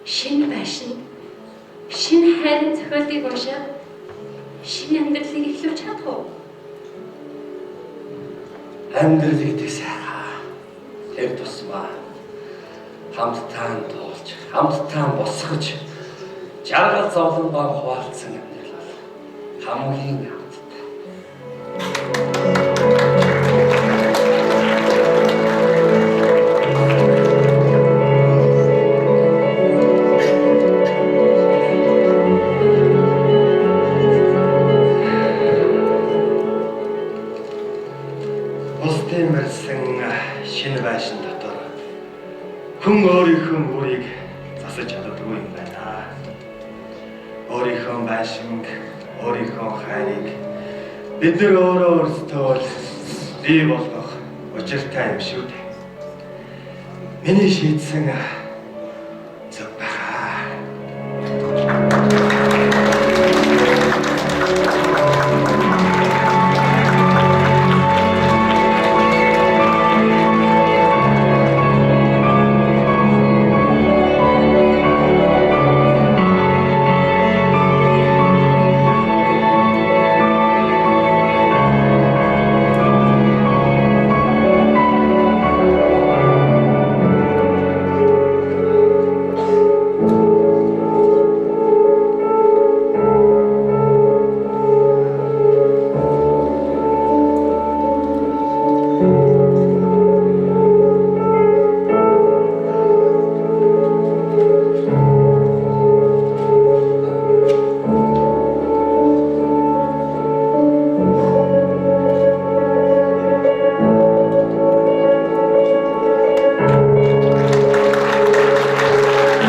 шинэ байшин, шинэ хайрын зохиолыг уншаад шинэ амьдралыг эхлүүлж чадах уу? Амьдрал гэдэг сайхан тэр тусмаа хамтдаа туулж, хамтдаа босгож, жаргал зовлонгоо хуваалцсан амьдрал бол хамгийн хамтдаа. Бусдын барьсан шинэ байшин дотор хүн өөрийнхөө мөрийг засаж чаддаггүй юм байна. Өөрийнхөө байшинг, өөрийнхөө хайрыг бид нар өөрсдөө бий болгох учиртай юм шүү дээ. Миний шийдсэн